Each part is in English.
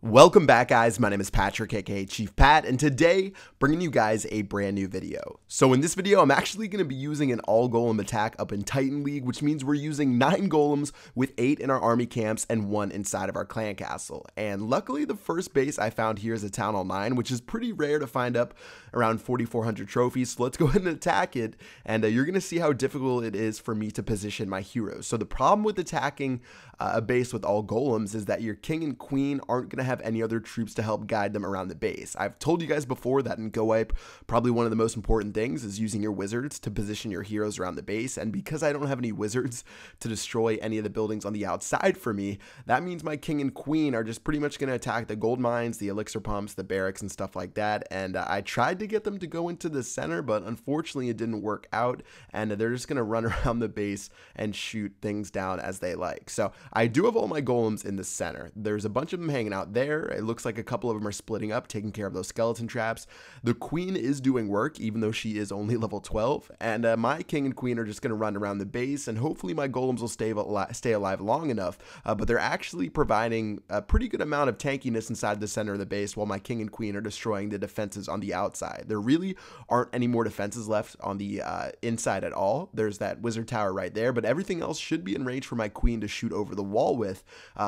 Welcome back, guys. My name is Patrick, aka Chief Pat, and today bringing you guys a brand new video. So in this video, I'm actually going to be using an all golem attack up in Titan League, which means we're using 9 golems with 8 in our army camps and 1 inside of our clan castle. And luckily, the first base I found here is a Town Hall 9, which is pretty rare to find up around 4,400 trophies. So let's go ahead and attack it, and you're going to see how difficult it is for me to position my heroes. So the problem with attacking a base with all golems is that your king and queen aren't going to have any other troops to help guide them around the base. I've told you guys before that in Go Wipe, probably one of the most important things is using your wizards to position your heroes around the base, and because I don't have any wizards to destroy any of the buildings on the outside for me, that means my king and queen are just pretty much going to attack the gold mines, the elixir pumps, the barracks, and stuff like that. And I tried to get them to go into the center, but unfortunately it didn't work out, and they're just going to run around the base and shoot things down as they like. So I do have all my golems in the center. There's a bunch of them hanging out there. It looks like a couple of them are splitting up, taking care of those skeleton traps. The queen is doing work, even though she is only level 12. And my king and queen are just going to run around the base, and hopefully my golems will stay alive long enough. But they're actually providing a pretty good amount of tankiness inside the center of the base, while my king and queen are destroying the defenses on the outside. There really aren't any more defenses left on the inside at all. There's that wizard tower right there, but everything else should be in range for my queen to shoot over the wall with.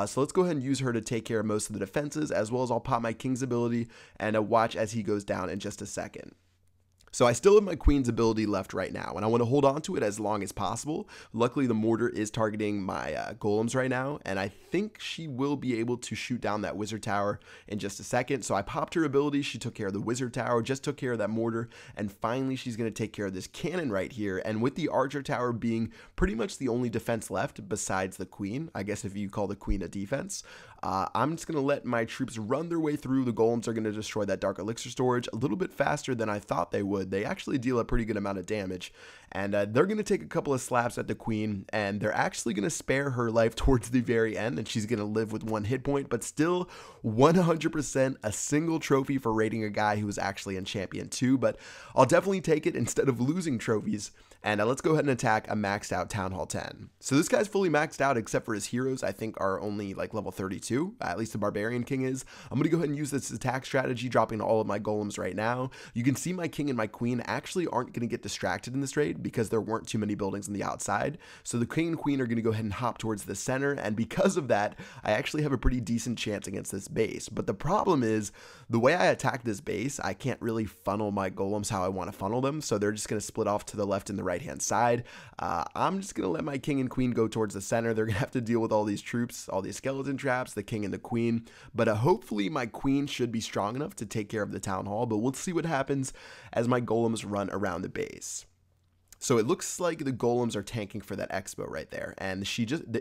So let's go ahead and use her to take care of most of the defenses, as well as I'll pop my king's ability and watch as he goes down in just a second. So I still have my queen's ability left right now, and I want to hold on to it as long as possible. Luckily, the mortar is targeting my golems right now, and I think she will be able to shoot down that wizard tower in just a second. So I popped her ability, she took care of the wizard tower, just took care of that mortar, and finally she's going to take care of this cannon right here. And with the archer tower being pretty much the only defense left besides the queen, I guess if you call the queen a defense, I'm just going to let my troops run their way through. The golems are going to destroy that dark elixir storage a little bit faster than I thought they would. They actually deal a pretty good amount of damage, and they're going to take a couple of slaps at the queen, and they're actually going to spare her life towards the very end, and she's going to live with 1 hit point, but still 100% a single trophy for raiding a guy who was actually in Champion 2, but I'll definitely take it instead of losing trophies. And let's go ahead and attack a maxed out Town Hall 10. So this guy's fully maxed out except for his heroes, I think are only like level 32, at least the Barbarian King is. I'm going to go ahead and use this attack strategy, dropping all of my golems right now. You can see my king and my queen actually aren't going to get distracted in this raid because there weren't too many buildings on the outside. So the king and queen are going to go ahead and hop towards the center, and because of that, I actually have a pretty decent chance against this base. But the problem is, the way I attack this base, I can't really funnel my golems how I want to funnel them, so they're just going to split off to the left and the right hand side. I'm just gonna let my king and queen go towards the center. They're gonna have to deal with all these troops, all these skeleton traps, the king and the queen, but hopefully my queen should be strong enough to take care of the town hall. But we'll see what happens as my golems run around the base. So it looks like the golems are tanking for that expo right there, and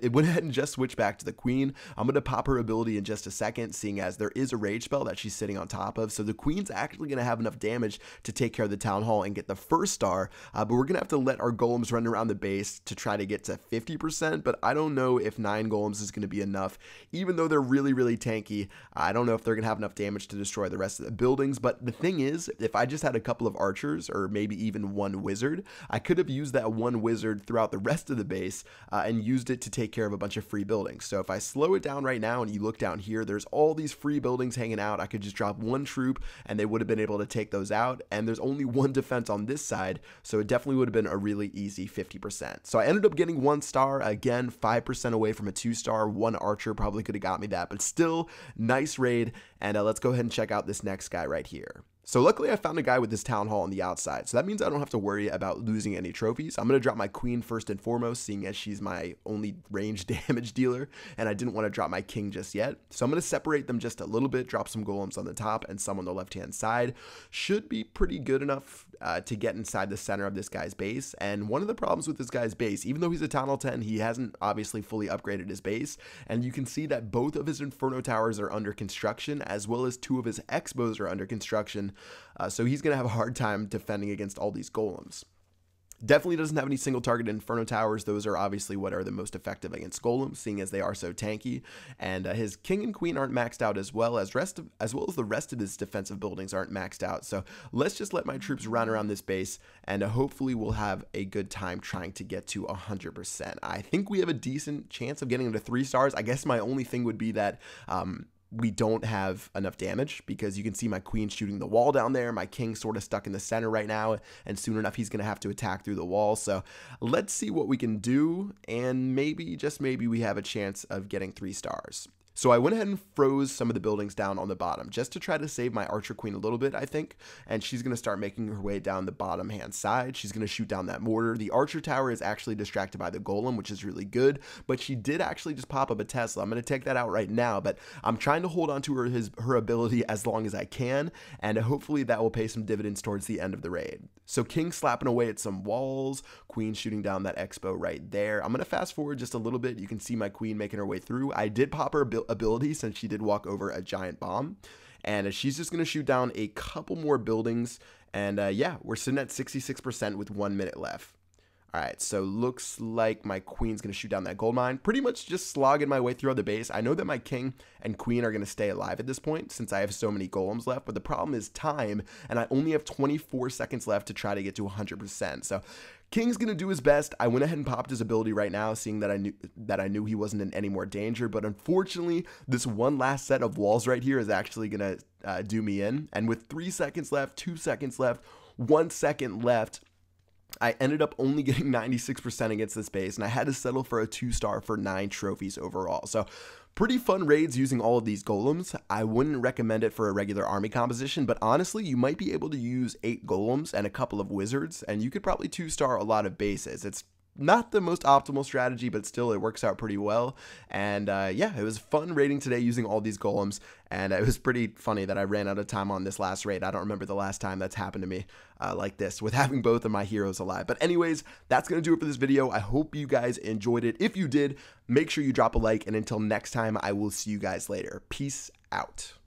it went ahead and just switched back to the queen. I'm going to pop her ability in just a second, seeing as there is a rage spell that she's sitting on top of. So the queen's actually going to have enough damage to take care of the town hall and get the first star, but we're going to have to let our golems run around the base to try to get to 50%, but I don't know if 9 golems is going to be enough. Even though they're really, really tanky, I don't know if they're going to have enough damage to destroy the rest of the buildings. But the thing is, if I just had a couple of archers, or maybe even 1 wizard, I could have used that 1 wizard throughout the rest of the base and used it to take care of a bunch of free buildings. So if I slow it down right now and you look down here, there's all these free buildings hanging out. I could just drop 1 troop and they would have been able to take those out, and there's only 1 defense on this side, so it definitely would have been a really easy 50%. So I ended up getting 1 star, again 5% away from a 2-star. 1 archer probably could have got me that, but still nice raid. And let's go ahead and check out this next guy right here. So luckily I found a guy with this town hall on the outside, so that means I don't have to worry about losing any trophies. I'm going to drop my queen first and foremost, seeing as she's my only range damage dealer, and I didn't want to drop my king just yet. So I'm going to separate them just a little bit, drop some golems on the top and some on the left hand side. Should be pretty good enough to get inside the center of this guy's base. And one of the problems with this guy's base, even though he's a Town Hall 10, he hasn't obviously fully upgraded his base, and you can see that both of his Inferno towers are under construction, as well as 2 of his Expos are under construction. So he's going to have a hard time defending against all these golems. Definitely doesn't have any single target Inferno towers. Those are obviously what are the most effective against Golems, seeing as they are so tanky. And his king and queen aren't maxed out, as well as the rest of his defensive buildings aren't maxed out. So let's just let my troops run around this base, and hopefully we'll have a good time trying to get to 100%. I think we have a decent chance of getting into 3 stars. I guess my only thing would be that we don't have enough damage because you can see my queen shooting the wall down there. My king sort of stuck in the center right now, and soon enough he's going to have to attack through the wall. So let's see what we can do, and maybe, just maybe, we have a chance of getting 3 stars. So I went ahead and froze some of the buildings down on the bottom just to try to save my archer queen a little bit, I think. And she's going to start making her way down the bottom hand side. She's going to shoot down that mortar. The archer tower is actually distracted by the golem, which is really good. But she did actually just pop up a Tesla. I'm going to take that out right now. But I'm trying to hold on to her ability as long as I can. And hopefully that will pay some dividends towards the end of the raid. So king slapping away at some walls. Queen shooting down that expo right there. I'm going to fast forward just a little bit. You can see my queen making her way through. I did pop her ability since she did walk over a giant bomb, and she's just going to shoot down a couple more buildings, and yeah, we're sitting at 66% with 1 minute left. All right, so looks like my queen's going to shoot down that gold mine. Pretty much just slogging my way through the base. I know that my king and queen are going to stay alive at this point since I have so many golems left, but the problem is time, and I only have 24 seconds left to try to get to 100%. So king's going to do his best. I went ahead and popped his ability right now, seeing that I knew he wasn't in any more danger, but unfortunately, this one last set of walls right here is actually going to do me in, and with 3 seconds left, 2 seconds left, 1 second left, I ended up only getting 96% against this base, and I had to settle for a 2-star for 9 trophies overall. So pretty fun raids using all of these golems. I wouldn't recommend it for a regular army composition, but honestly, you might be able to use 8 golems and a couple of wizards, and you could probably 2-star a lot of bases. It's not the most optimal strategy, but still it works out pretty well. And yeah, it was fun raiding today using all these golems, and it was pretty funny that I ran out of time on this last raid. I don't remember the last time that's happened to me like this with having both of my heroes alive. But anyways, that's gonna do it for this video. I hope you guys enjoyed it. If you did, make sure you drop a like, and until next time, I will see you guys later. Peace out.